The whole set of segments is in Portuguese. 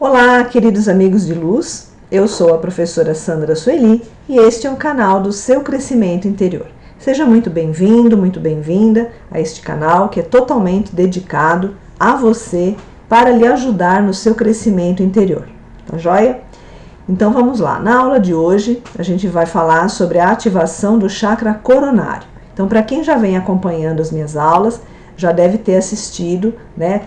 Olá, queridos amigos de luz, eu sou a professora Sandra Sueli e este é o canal do seu crescimento interior. Seja muito bem-vindo, muito bem-vinda a este canal que é totalmente dedicado a você para lhe ajudar no seu crescimento interior. Tá joia? Então vamos lá, na aula de hoje a gente vai falar sobre a ativação do chakra coronário. Então para quem já vem acompanhando as minhas aulas, já deve ter assistido,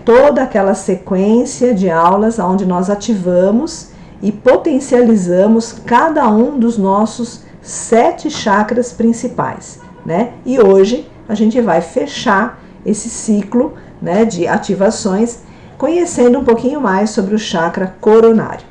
toda aquela sequência de aulas onde nós ativamos e potencializamos cada um dos nossos 7 chakras principais, E hoje a gente vai fechar esse ciclo, de ativações, conhecendo um pouquinho mais sobre o chakra coronário.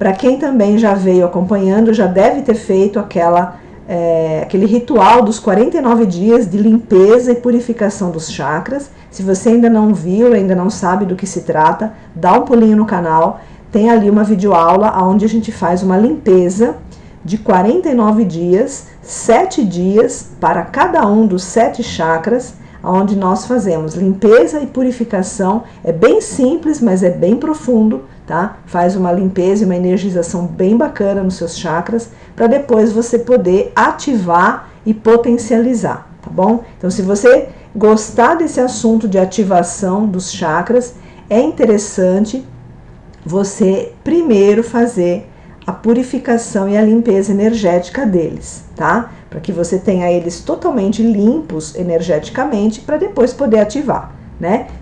Para quem também já veio acompanhando, já deve ter feito aquele ritual dos 49 dias de limpeza e purificação dos chakras. Se você ainda não viu, ainda não sabe do que se trata, dá um pulinho no canal. Tem ali uma videoaula onde a gente faz uma limpeza de 49 dias, 7 dias para cada um dos 7 chakras, onde nós fazemos limpeza e purificação. É bem simples, mas é bem profundo, tá? Faz uma limpeza e uma energização bem bacana nos seus chakras, para depois você poder ativar e potencializar, tá bom? Então, se você gostar desse assunto de ativação dos chakras, é interessante você primeiro fazer a purificação e a limpeza energética deles, tá? Para que você tenha eles totalmente limpos energeticamente, para depois poder ativar,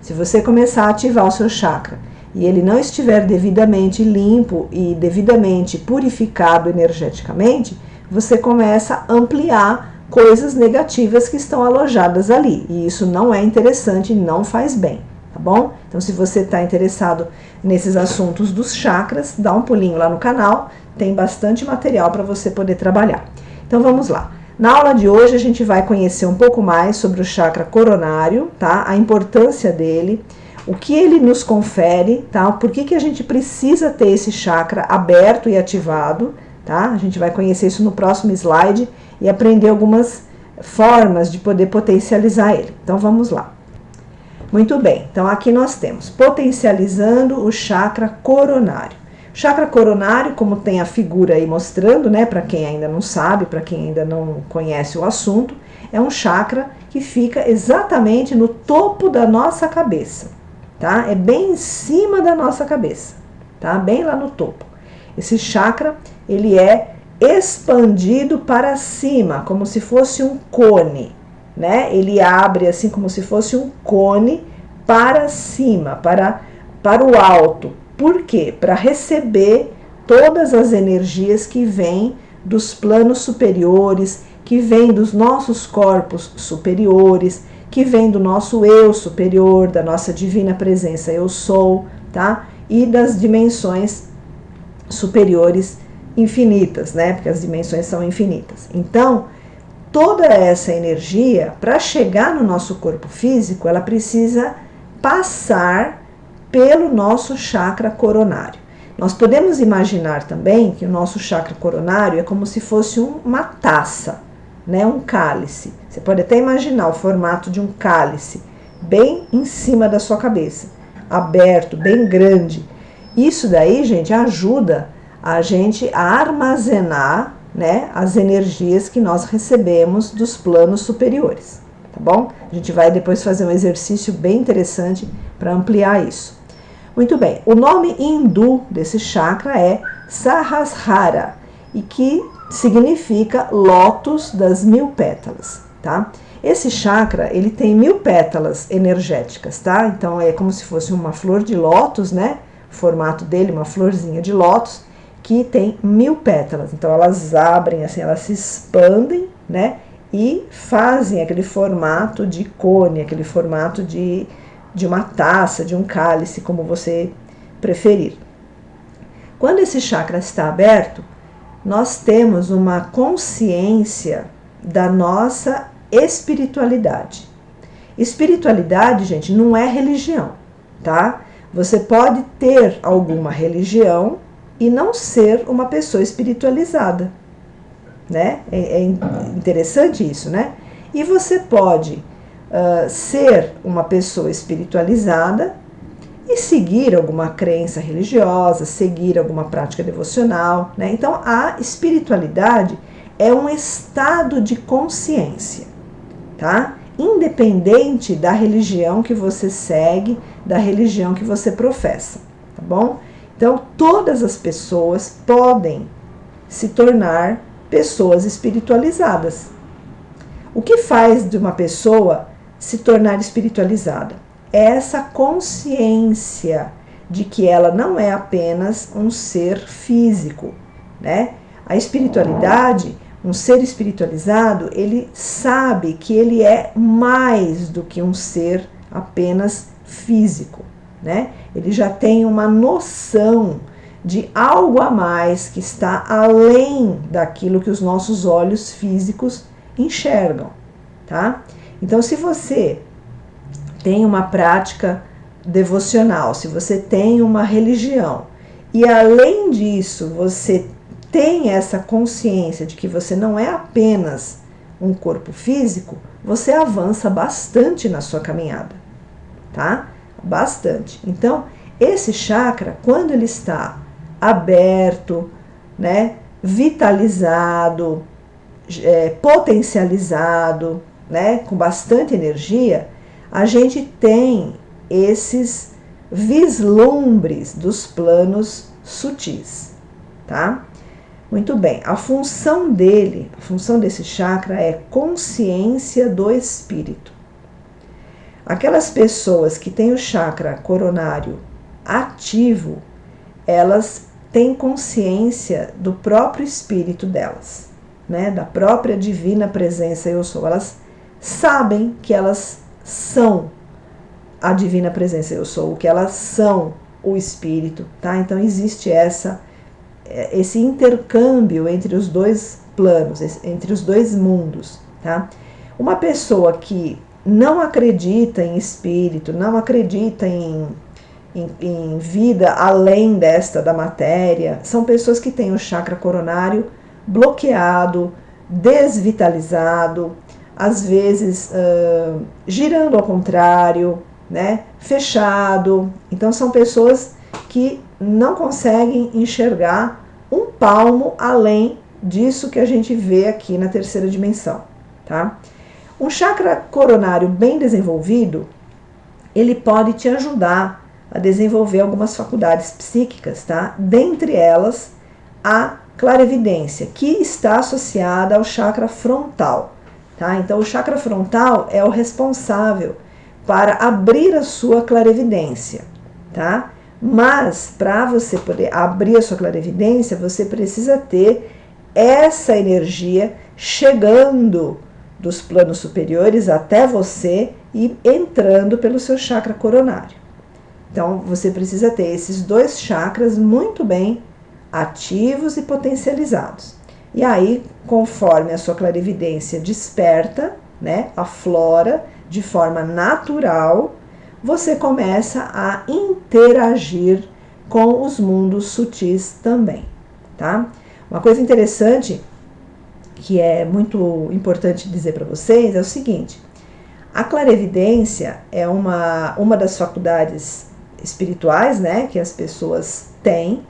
Se você começar a ativar o seu chakra e ele não estiver devidamente limpo e devidamente purificado energeticamente, você começa a ampliar coisas negativas que estão alojadas ali. E isso não é interessante, não faz bem, tá bom? Então, se você está interessado nesses assuntos dos chakras, dá um pulinho lá no canal, tem bastante material para você poder trabalhar. Então, vamos lá. Na aula de hoje, a gente vai conhecer um pouco mais sobre o chakra coronário, tá? A importância dele, o que ele nos confere, tá? Por que a gente precisa ter esse chakra aberto e ativado, tá? A gente vai conhecer isso no próximo slide e aprender algumas formas de poder potencializar ele. Então, vamos lá. Muito bem, então aqui nós temos potencializando o chakra coronário. O chakra coronário, como tem a figura aí mostrando, para quem ainda não sabe, para quem ainda não conhece o assunto, é um chakra que fica exatamente no topo da nossa cabeça. Tá? É bem em cima da nossa cabeça, tá? Bem lá no topo. Esse chakra, ele é expandido para cima, como se fosse um cone, Ele abre assim como se fosse um cone para cima, para o alto. Por quê? Para receber todas as energias que vêm dos planos superiores, que vêm dos nossos corpos superiores, que vem do nosso eu superior, da nossa divina presença eu sou, tá? E das dimensões superiores infinitas, Porque as dimensões são infinitas. Então, toda essa energia, para chegar no nosso corpo físico, ela precisa passar pelo nosso chakra coronário. Nós podemos imaginar também que o nosso chakra coronário é como se fosse uma taça, um cálice. Você pode até imaginar o formato de um cálice bem em cima da sua cabeça, aberto, bem grande. Isso daí, gente, ajuda a gente a armazenar, as energias que nós recebemos dos planos superiores, tá bom? A gente vai depois fazer um exercício bem interessante para ampliar isso. Muito bem, o nome hindu desse chakra é Sahasrara, e que significa lótus das 1000 pétalas, tá? Esse chakra, ele tem 1000 pétalas energéticas, tá? Então, é como se fosse uma flor de lótus, O formato dele, uma florzinha de lótus, que tem 1000 pétalas. Então, elas abrem, assim, elas se expandem, E fazem aquele formato de cone, aquele formato de uma taça, de um cálice, como você preferir. Quando esse chakra está aberto, nós temos uma consciência da nossa espiritualidade. Espiritualidade, gente, não é religião, tá? Você pode ter alguma religião e não ser uma pessoa espiritualizada, É interessante isso, E você pode ser uma pessoa espiritualizada e seguir alguma crença religiosa, seguir alguma prática devocional, né? Então, a espiritualidade é um estado de consciência, tá? Independente da religião que você segue, da religião que você professa, tá bom? Então, todas as pessoas podem se tornar pessoas espiritualizadas. O que faz de uma pessoa se tornar espiritualizada? É essa consciência de que ela não é apenas um ser físico, né? A espiritualidade, um ser espiritualizado, ele sabe que ele é mais do que um ser apenas físico, né? Ele já tem uma noção de algo a mais que está além daquilo que os nossos olhos físicos enxergam, tá? Então, se você tem uma prática devocional, se você tem uma religião e além disso você tem essa consciência de que você não é apenas um corpo físico, você avança bastante na sua caminhada, tá? Bastante. Então, esse chakra, quando ele está aberto, né, vitalizado, potencializado, né, com bastante energia, a gente tem esses vislumbres dos planos sutis, tá? Muito bem, a função dele, a função desse chakra é consciência do espírito. Aquelas pessoas que têm o chakra coronário ativo, elas têm consciência do próprio espírito delas, né? Da própria divina presença eu sou. Elas sabem que elas são a divina presença eu sou, que elas são o espírito, tá? Então existe esse intercâmbio entre os dois planos, entre os dois mundos, tá? Uma pessoa que não acredita em espírito, não acredita em vida além da matéria, são pessoas que têm o chakra coronário bloqueado, desvitalizado, às vezes girando ao contrário, né? Fechado. Então são pessoas que não conseguem enxergar um palmo além disso que a gente vê aqui na terceira dimensão, tá? Um chakra coronário bem desenvolvido, ele pode te ajudar a desenvolver algumas faculdades psíquicas, tá? Dentre elas, a clarevidência, que está associada ao chakra frontal, tá? Então, o chakra frontal é o responsável para abrir a sua clarevidência, tá? Mas, para você poder abrir a sua clarevidência, você precisa ter essa energia chegando dos planos superiores até você e entrando pelo seu chakra coronário. Então, você precisa ter esses dois chakras muito bem ativos e potencializados. E aí, conforme a sua clarividência desperta, né, aflora de forma natural, você começa a interagir com os mundos sutis também, tá? Uma coisa interessante que é muito importante dizer para vocês é o seguinte: a clarevidência é uma das faculdades espirituais, né, que as pessoas têm.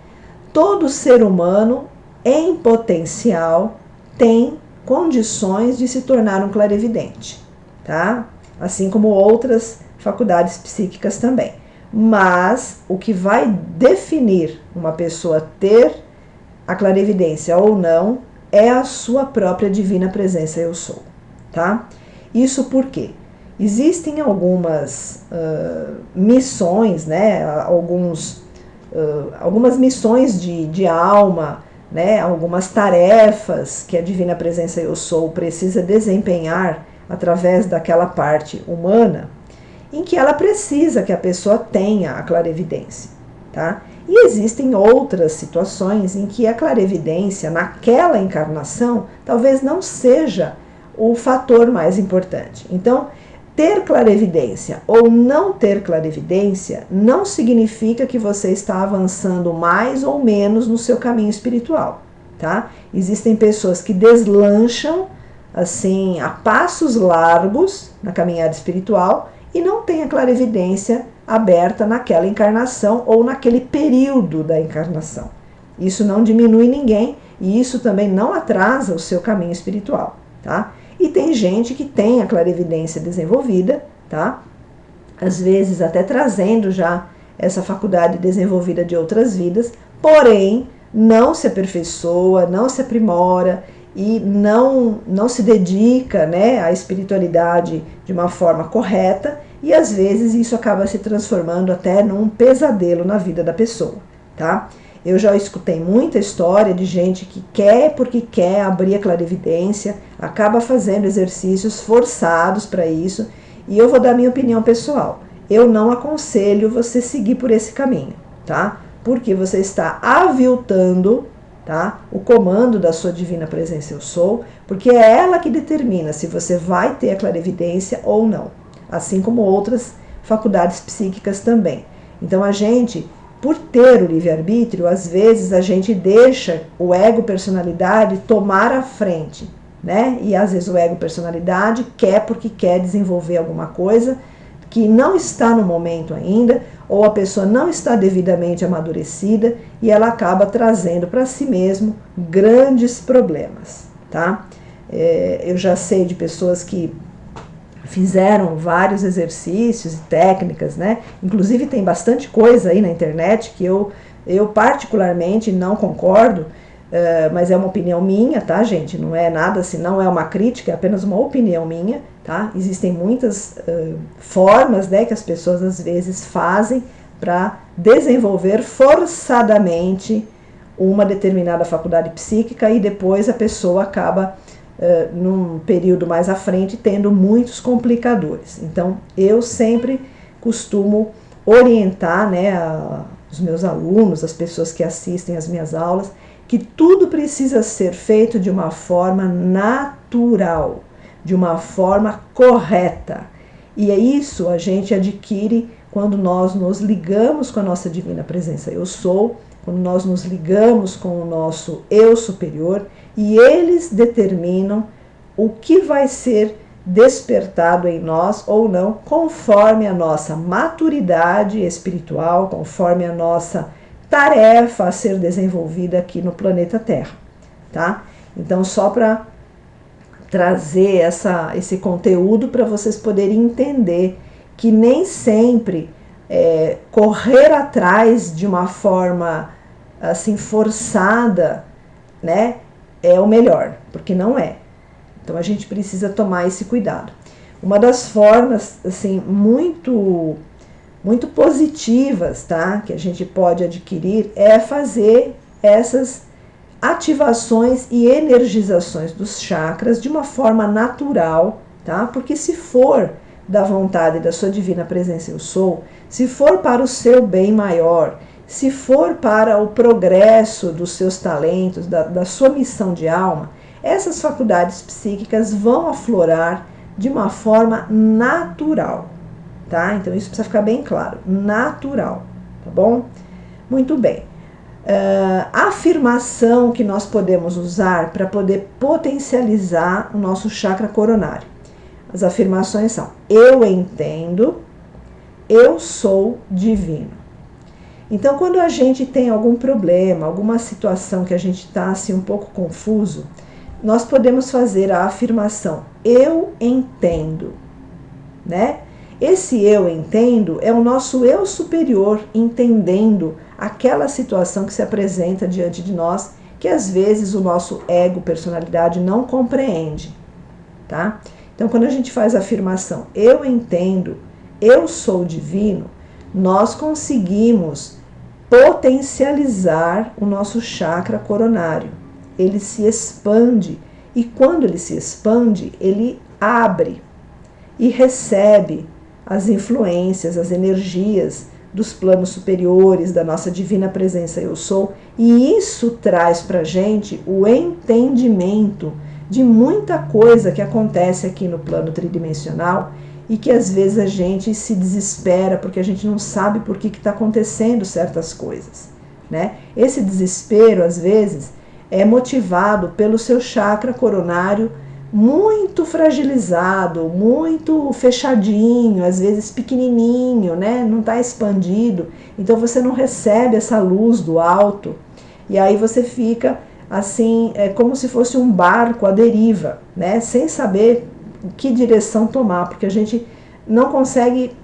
Todo ser humano, em potencial, tem condições de se tornar um clarevidente, tá? Assim como outras faculdades psíquicas também. Mas o que vai definir uma pessoa ter a clarevidência ou não é a sua própria divina presença eu sou, tá? Isso porque existem algumas missões, né? Algumas missões de alma, né? Algumas tarefas que a divina presença eu sou precisa desempenhar através daquela parte humana, em que ela precisa que a pessoa tenha a clarevidência, tá? E existem outras situações em que a clarevidência naquela encarnação talvez não seja o fator mais importante. Então, ter clarevidência ou não ter clarevidência não significa que você está avançando mais ou menos no seu caminho espiritual, tá? Existem pessoas que deslancham assim a passos largos na caminhada espiritual e não têm a clarevidência aberta naquela encarnação ou naquele período da encarnação. Isso não diminui ninguém e isso também não atrasa o seu caminho espiritual, tá? E tem gente que tem a clarividência desenvolvida, tá? Às vezes até trazendo já essa faculdade desenvolvida de outras vidas, porém não se aperfeiçoa, não se aprimora e não se dedica, né, à espiritualidade de uma forma correta, e às vezes isso acaba se transformando até num pesadelo na vida da pessoa, tá? Eu já escutei muita história de gente que quer porque quer abrir a clarividência, acaba fazendo exercícios forçados para isso, e eu vou dar minha opinião pessoal. Eu não aconselho você seguir por esse caminho, tá? Porque você está aviltando, tá, o comando da sua divina presença eu sou, porque é ela que determina se você vai ter a clarividência ou não, assim como outras faculdades psíquicas também. Então a gente, por ter o livre-arbítrio, às vezes a gente deixa o ego-personalidade tomar a frente, né? E às vezes o ego-personalidade quer porque quer desenvolver alguma coisa que não está no momento ainda, ou a pessoa não está devidamente amadurecida e ela acaba trazendo para si mesmo grandes problemas, tá? Eu já sei de pessoas que fizeram vários exercícios e técnicas, né? Inclusive tem bastante coisa aí na internet que eu particularmente não concordo, mas é uma opinião minha, tá, gente? Não é nada assim, não é uma crítica, é apenas uma opinião minha, tá? Existem muitas formas, né, que as pessoas às vezes fazem para desenvolver forçadamente uma determinada faculdade psíquica e depois a pessoa acaba, num período mais à frente, tendo muitos complicadores. Então, eu sempre costumo orientar, né, os meus alunos, as pessoas que assistem às minhas aulas, que tudo precisa ser feito de uma forma natural, de uma forma correta. E é isso a gente adquire quando nós nos ligamos com a nossa divina presença eu sou, quando nós nos ligamos com o nosso eu superior, e eles determinam o que vai ser despertado em nós ou não, conforme a nossa maturidade espiritual, conforme a nossa tarefa a ser desenvolvida aqui no planeta Terra, tá? Então, só para trazer esse conteúdo para vocês poderem entender que nem sempre correr atrás de uma forma assim forçada, né, é o melhor, porque não é. Então a gente precisa tomar esse cuidado. Uma das formas assim muito positivas, tá, que a gente pode adquirir é fazer essas ativações e energizações dos chakras de uma forma natural, tá? Porque se for da vontade da sua divina presença eu sou, se for para o seu bem maior, se for para o progresso dos seus talentos, da sua missão de alma, essas faculdades psíquicas vão aflorar de uma forma natural, tá? Então isso precisa ficar bem claro, natural, tá bom? Muito bem. A afirmação que nós podemos usar para poder potencializar o nosso chakra coronário. As afirmações são: eu entendo, eu sou divino. Então, quando a gente tem algum problema, alguma situação que a gente está assim um pouco confuso, nós podemos fazer a afirmação: eu entendo, né? Esse eu entendo é o nosso eu superior entendendo aquela situação que se apresenta diante de nós, que às vezes o nosso ego, personalidade, não compreende, tá? Então, quando a gente faz a afirmação, eu entendo, eu sou divino, nós conseguimos potencializar o nosso chakra coronário. Ele se expande, e quando ele se expande, ele abre e recebe as influências, as energias dos planos superiores, da nossa divina presença eu sou, e isso traz para a gente o entendimento de muita coisa que acontece aqui no plano tridimensional e que às vezes a gente se desespera porque a gente não sabe por que está acontecendo certas coisas, né? Esse desespero, às vezes, é motivado pelo seu chakra coronário muito fragilizado, muito fechadinho, às vezes pequenininho, né? Não está expandido, então você não recebe essa luz do alto, e aí você fica assim, como se fosse um barco à deriva, né? Sem saber que direção tomar, porque a gente não consegue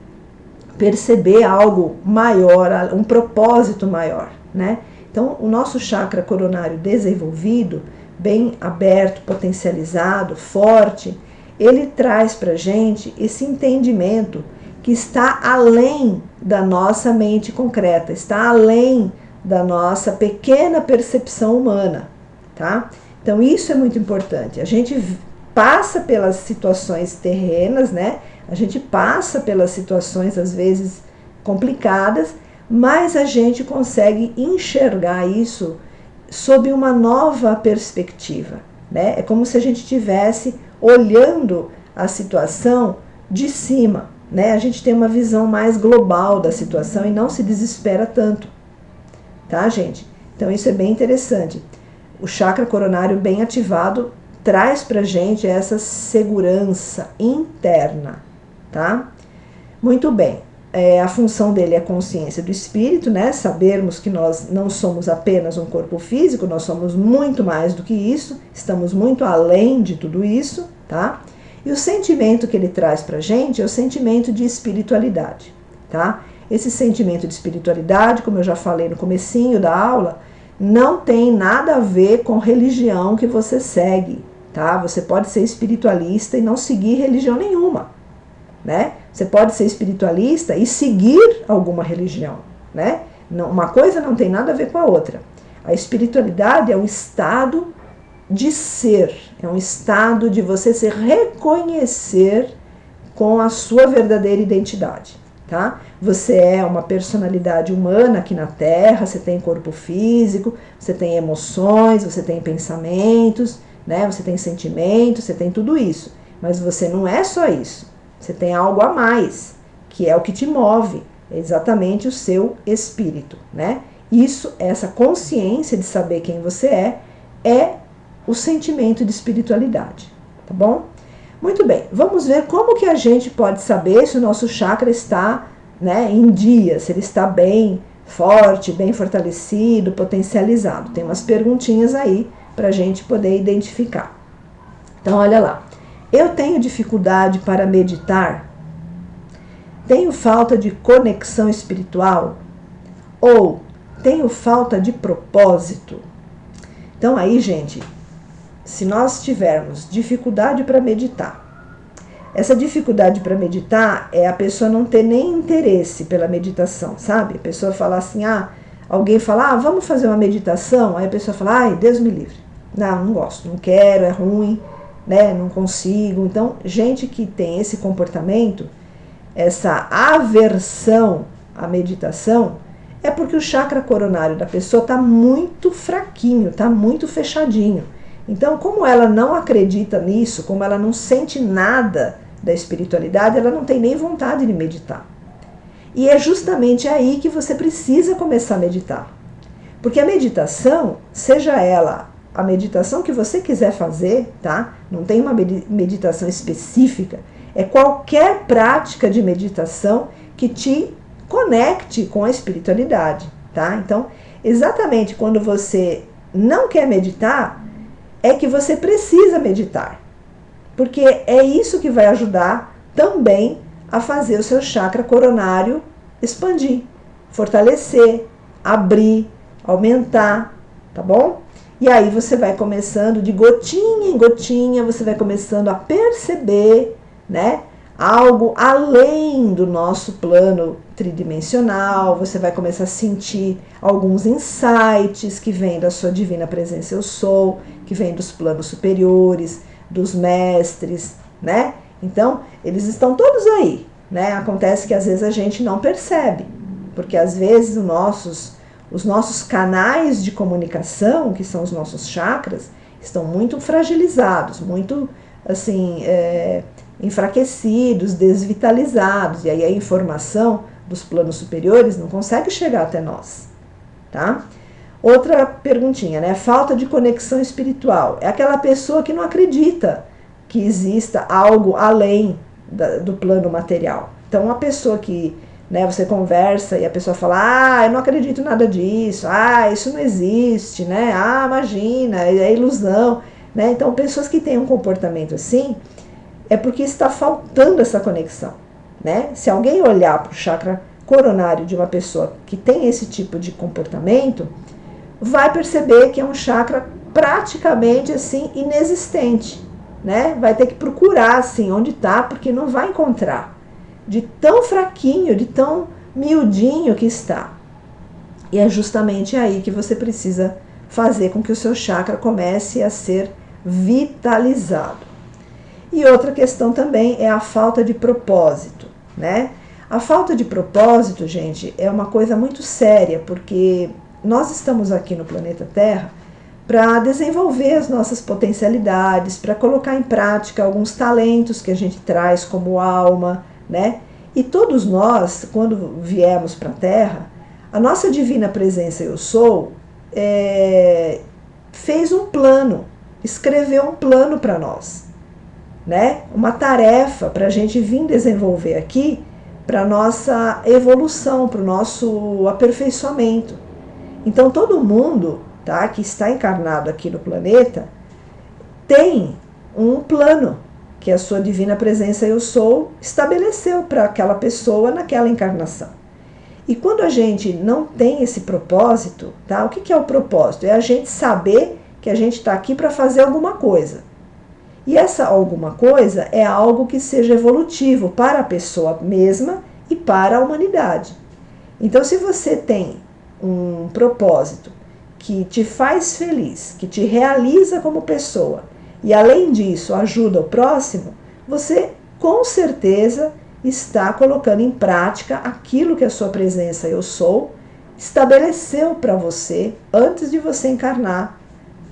perceber algo maior, um propósito maior, né? Então, o nosso chakra coronário desenvolvido, bem aberto, potencializado, forte, ele traz para a gente esse entendimento que está além da nossa mente concreta, está além da nossa pequena percepção humana, tá? Então, isso é muito importante. A gente passa pelas situações terrenas, né? A gente passa pelas situações, às vezes, complicadas, mas a gente consegue enxergar isso sob uma nova perspectiva, né? É como se a gente estivesse olhando a situação de cima, né? A gente tem uma visão mais global da situação e não se desespera tanto, tá, gente? Então isso é bem interessante. O chakra coronário bem ativado traz pra gente essa segurança interna, tá? Muito bem. A função dele é a consciência do espírito, né? Sabermos que nós não somos apenas um corpo físico, nós somos muito mais do que isso, estamos muito além de tudo isso, tá? E o sentimento que ele traz pra gente é o sentimento de espiritualidade, tá? Esse sentimento de espiritualidade, como eu já falei no comecinho da aula, não tem nada a ver com religião que você segue, tá? Você pode ser espiritualista e não seguir religião nenhuma, né? Você pode ser espiritualista e seguir alguma religião, né? Não, uma coisa não tem nada a ver com a outra. A espiritualidade é um estado de ser, é um estado de você se reconhecer com a sua verdadeira identidade, tá? Você é uma personalidade humana aqui na Terra, você tem corpo físico, você tem emoções, você tem pensamentos, né? Você tem sentimentos, você tem tudo isso, mas você não é só isso. Você tem algo a mais, que é o que te move, é exatamente o seu espírito, né? Isso, essa consciência de saber quem você é o sentimento de espiritualidade, tá bom? Muito bem, vamos ver como que a gente pode saber se o nosso chakra está, né, em dia, se ele está bem forte, bem fortalecido, potencializado. Tem umas perguntinhas aí para a gente poder identificar. Então, olha lá. Eu tenho dificuldade para meditar? Tenho falta de conexão espiritual? Ou tenho falta de propósito? Então aí, gente, se nós tivermos dificuldade para meditar, essa dificuldade para meditar é a pessoa não ter nem interesse pela meditação, sabe? A pessoa fala assim, alguém fala, vamos fazer uma meditação? Aí a pessoa fala, ai, Deus me livre. Não gosto, não quero, é ruim, né? Não consigo. Então, gente que tem esse comportamento, essa aversão à meditação, é porque o chakra coronário da pessoa está muito fraquinho, está muito fechadinho. Então, como ela não acredita nisso, como ela não sente nada da espiritualidade, ela não tem nem vontade de meditar. E é justamente aí que você precisa começar a meditar. Porque a meditação, seja ela a meditação que você quiser fazer, tá? Não tem uma meditação específica, é qualquer prática de meditação que te conecte com a espiritualidade, tá? Então, exatamente quando você não quer meditar, é que você precisa meditar. Porque é isso que vai ajudar também a fazer o seu chakra coronário expandir, fortalecer, abrir, aumentar, tá bom? E aí você vai começando de gotinha em gotinha, você vai começando a perceber, né, algo além do nosso plano tridimensional, você vai começar a sentir alguns insights que vêm da sua divina presença eu sou, que vêm dos planos superiores, dos mestres, né? Então, eles estão todos aí, né? Acontece que às vezes a gente não percebe, porque às vezes os nossos canais de comunicação, que são os nossos chakras, estão muito fragilizados, muito assim, enfraquecidos, desvitalizados, e aí a informação dos planos superiores não consegue chegar até nós, tá? Outra perguntinha, né? Falta de conexão espiritual. É aquela pessoa que não acredita que exista algo além do plano material. Então, uma pessoa que, né, você conversa e a pessoa fala, eu não acredito em nada disso, isso não existe, né, imagina, é ilusão, né? Então, pessoas que têm um comportamento assim, é porque está faltando essa conexão, né? Se alguém olhar para o chakra coronário de uma pessoa que tem esse tipo de comportamento, vai perceber que é um chakra praticamente assim inexistente, né? Vai ter que procurar assim onde está, porque não vai encontrar, de tão fraquinho, de tão miudinho que está. E é justamente aí que você precisa fazer com que o seu chakra comece a ser vitalizado. E outra questão também é a falta de propósito, né? A falta de propósito, gente, é uma coisa muito séria, porque nós estamos aqui no planeta Terra para desenvolver as nossas potencialidades, para colocar em prática alguns talentos que a gente traz como alma, né? E todos nós, quando viemos para a Terra, a nossa divina presença Eu Sou fez um plano, escreveu um plano para nós, né? Uma tarefa para a gente vir desenvolver aqui, para a nossa evolução, para o nosso aperfeiçoamento. Então todo mundo, tá, que está encarnado aqui no planeta tem um plano que a sua divina presença Eu Sou estabeleceu para aquela pessoa naquela encarnação. E quando a gente não tem esse propósito, tá? O que é o propósito? É a gente saber que a gente está aqui para fazer alguma coisa. E essa alguma coisa é algo que seja evolutivo para a pessoa mesma e para a humanidade. Então, se você tem um propósito que te faz feliz, que te realiza como pessoa, e além disso ajuda o próximo, você com certeza está colocando em prática aquilo que a sua presença Eu Sou estabeleceu para você antes de você encarnar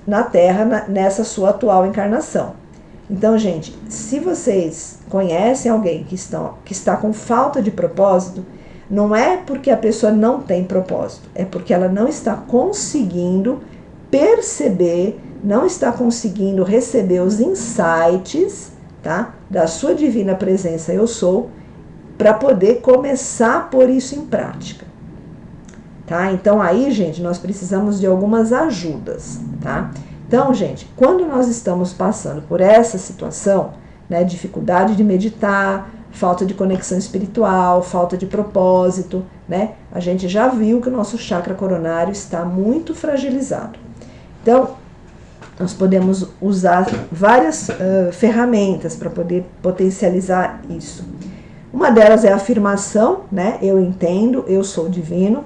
na Terra, nessa sua atual encarnação. Então, gente, se vocês conhecem alguém que está com falta de propósito, não é porque a pessoa não tem propósito, é porque ela não está conseguindo perceber, não está conseguindo receber os insights, tá, da sua divina presença Eu Sou, para poder começar a pôr isso em prática. Tá? Então aí, gente, nós precisamos de algumas ajudas, tá? Então, gente, quando nós estamos passando por essa situação, né, dificuldade de meditar, falta de conexão espiritual, falta de propósito, né, a gente já viu que o nosso chakra coronário está muito fragilizado. Então, nós podemos usar várias ferramentas para poder potencializar isso. Uma delas é a afirmação, né, eu entendo, eu sou divino.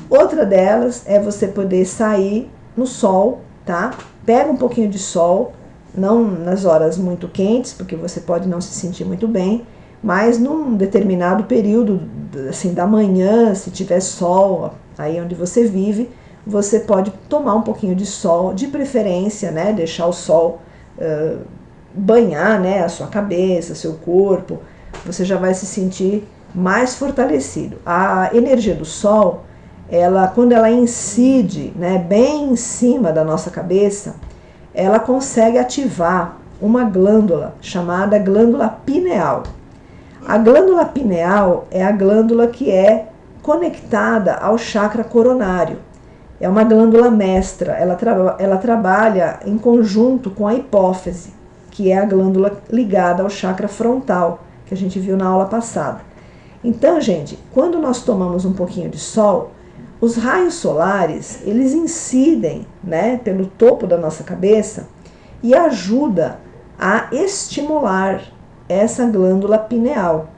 Outra delas é você poder sair no sol, tá? Pega um pouquinho de sol, não nas horas muito quentes, porque você pode não se sentir muito bem, mas num determinado período, assim, da manhã, se tiver sol, aí onde você vive, você pode tomar um pouquinho de sol, de preferência, né? Deixar o sol banhar, né, a sua cabeça, seu corpo, você já vai se sentir mais fortalecido. A energia do sol, quando ela incide, né, bem em cima da nossa cabeça, ela consegue ativar uma glândula chamada glândula pineal. A glândula pineal é a glândula que é conectada ao chakra coronário. É uma glândula mestra, ela trabalha em conjunto com a hipófise, que é a glândula ligada ao chakra frontal, que a gente viu na aula passada. Então, gente, quando nós tomamos um pouquinho de sol, os raios solares, eles incidem, né, pelo topo da nossa cabeça e ajuda a estimular essa glândula pineal.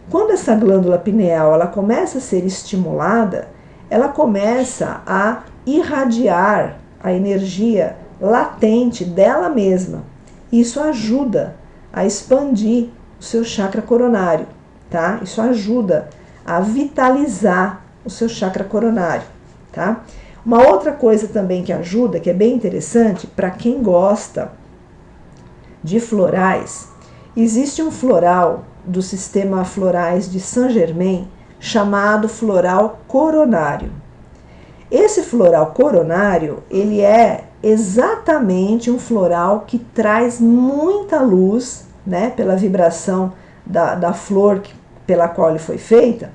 Quando essa glândula pineal ela começa a ser estimulada, ela começa a irradiar a energia latente dela mesma. Isso ajuda a expandir o seu chakra coronário, tá? Isso ajuda a vitalizar o seu chakra coronário, tá? Uma outra coisa também que ajuda, que é bem interessante, para quem gosta de florais, existe um floral do sistema florais de Saint-Germain chamado floral coronário. Esse floral coronário, ele é exatamente um floral que traz muita luz, né, pela vibração da flor pela qual ele foi feita.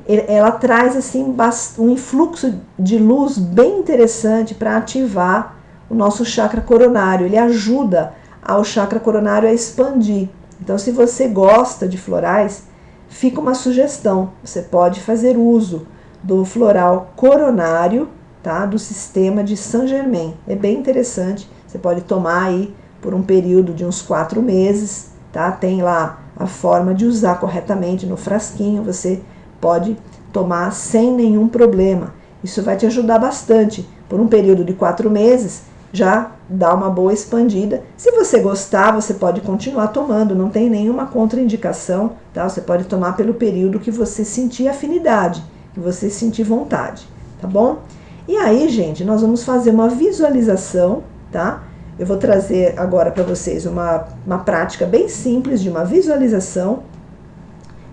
Ela traz assim um influxo de luz bem interessante para ativar o nosso chakra coronário. Ele ajuda ao chakra coronário a expandir. Então, se você gosta de florais, fica uma sugestão. Você pode fazer uso do floral coronário, tá? Do sistema de Saint Germain. É bem interessante. Você pode tomar aí por um período de uns 4 meses, tá? Tem lá a forma de usar corretamente no frasquinho. Você pode tomar sem nenhum problema. Isso vai te ajudar bastante. Por um período de 4 meses, já dá uma boa expandida. Se você gostar, você pode continuar tomando, não tem nenhuma contraindicação, tá? Você pode tomar pelo período que você sentir afinidade, que você sentir vontade, tá bom? E aí, gente, nós vamos fazer uma visualização, tá? Eu vou trazer agora para vocês uma prática bem simples de uma visualização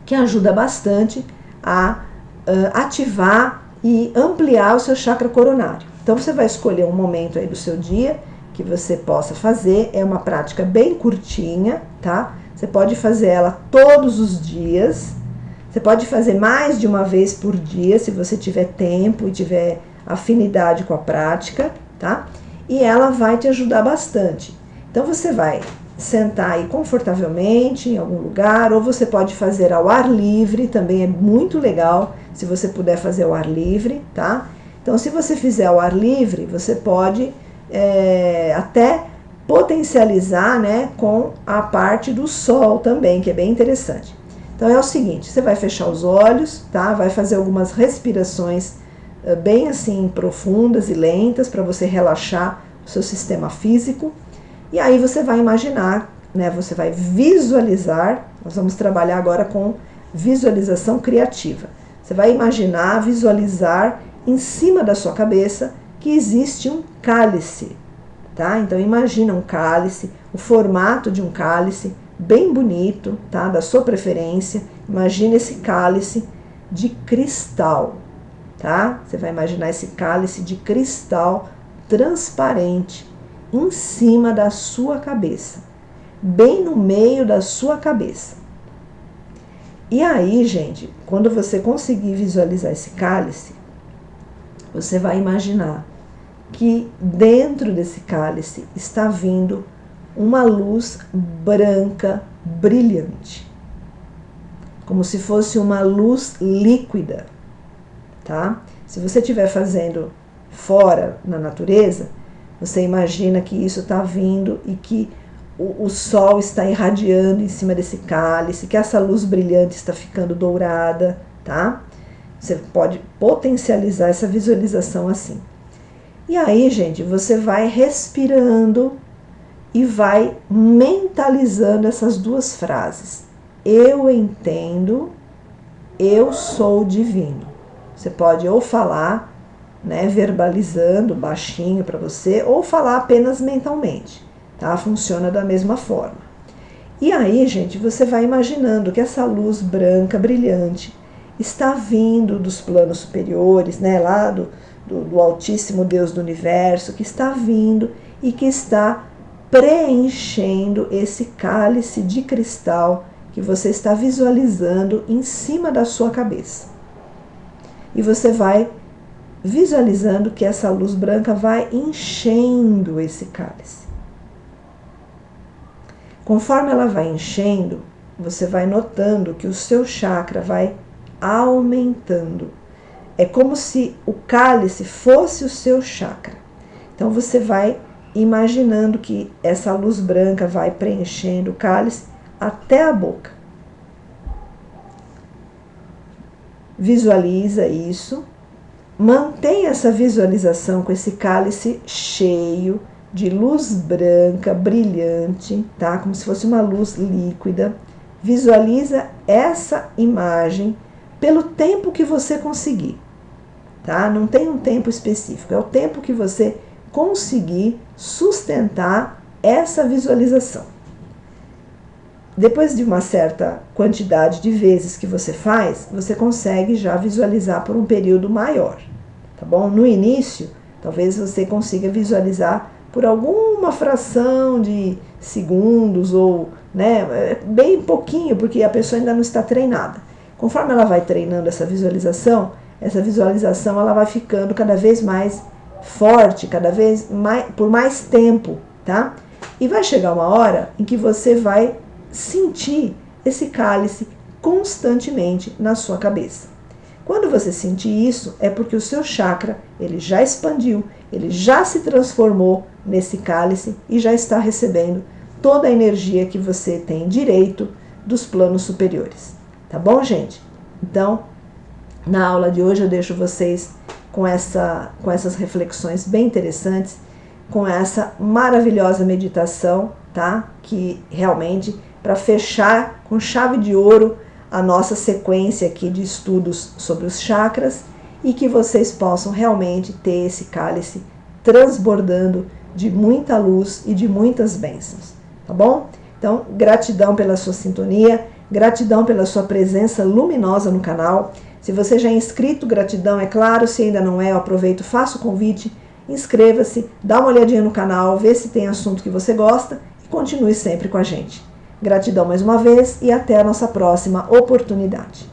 que ajuda bastante a ativar e ampliar o seu chakra coronário. Então, você vai escolher um momento aí do seu dia que você possa fazer. É uma prática bem curtinha, tá? Você pode fazer ela todos os dias. Você pode fazer mais de uma vez por dia, se você tiver tempo e tiver afinidade com a prática, tá? E ela vai te ajudar bastante. Então, você vai sentar aí confortavelmente em algum lugar, ou você pode fazer ao ar livre, também é muito legal se você puder fazer ao ar livre, tá? Então, se você fizer ao ar livre, você pode até potencializar, né, com a parte do sol também, que é bem interessante. Então, é o seguinte, você vai fechar os olhos, tá? Vai fazer algumas respirações bem assim profundas e lentas para você relaxar o seu sistema físico. E aí você vai imaginar, né, você vai visualizar, nós vamos trabalhar agora com visualização criativa. Você vai imaginar, visualizar em cima da sua cabeça que existe um cálice, tá? Então imagina um cálice, o formato de um cálice bem bonito, tá? Da sua preferência. Imagina esse cálice de cristal, tá? Você vai imaginar esse cálice de cristal transparente em cima da sua cabeça, bem no meio da sua cabeça. E aí, gente, quando você conseguir visualizar esse cálice, você vai imaginar que dentro desse cálice está vindo uma luz branca brilhante, como se fosse uma luz líquida, tá? Se você estiver fazendo fora na natureza, você imagina que isso está vindo e que o sol está irradiando em cima desse cálice, que essa luz brilhante está ficando dourada, tá? Você pode potencializar essa visualização assim. E aí, gente, você vai respirando e vai mentalizando essas duas frases. Eu entendo, eu sou divino. Você pode ou falar, né, verbalizando baixinho para você, ou falar apenas mentalmente, tá? Funciona da mesma forma. E aí, gente, você vai imaginando que essa luz branca, brilhante, está vindo dos planos superiores, né, lá do Altíssimo Deus do Universo, que está vindo e que está preenchendo esse cálice de cristal que você está visualizando em cima da sua cabeça. E você vai visualizando que essa luz branca vai enchendo esse cálice. Conforme ela vai enchendo, você vai notando que o seu chakra vai aumentando. É como se o cálice fosse o seu chakra. Então você vai imaginando que essa luz branca vai preenchendo o cálice até a boca. Visualiza isso. Mantenha essa visualização com esse cálice cheio de luz branca, brilhante, tá? Como se fosse uma luz líquida. Visualiza essa imagem pelo tempo que você conseguir, tá? Não tem um tempo específico, é o tempo que você conseguir sustentar essa visualização. Depois de uma certa quantidade de vezes que você faz, você consegue já visualizar por um período maior, tá bom? No início, Talvez você consiga visualizar por alguma fração de segundos ou, né, bem pouquinho, porque a pessoa ainda não está treinada. Conforme ela vai treinando essa visualização ela vai ficando cada vez mais forte, cada vez mais, por mais tempo, tá? E vai chegar uma hora em que você vai sentir esse cálice constantemente na sua cabeça. Quando você sentir isso, é porque o seu chakra, ele já expandiu, ele já se transformou nesse cálice e já está recebendo toda a energia que você tem direito dos planos superiores. Tá bom, gente? Então, na aula de hoje eu deixo vocês com essas reflexões bem interessantes, com essa maravilhosa meditação, tá? Que realmente, para fechar com chave de ouro a nossa sequência aqui de estudos sobre os chakras e que vocês possam realmente ter esse cálice transbordando de muita luz e de muitas bênçãos, tá bom? Então, gratidão pela sua sintonia, gratidão pela sua presença luminosa no canal. Se você já é inscrito, gratidão, é claro. Se ainda não é, eu aproveito, faço o convite, inscreva-se, dá uma olhadinha no canal, vê se tem assunto que você gosta e continue sempre com a gente. Gratidão mais uma vez e até a nossa próxima oportunidade.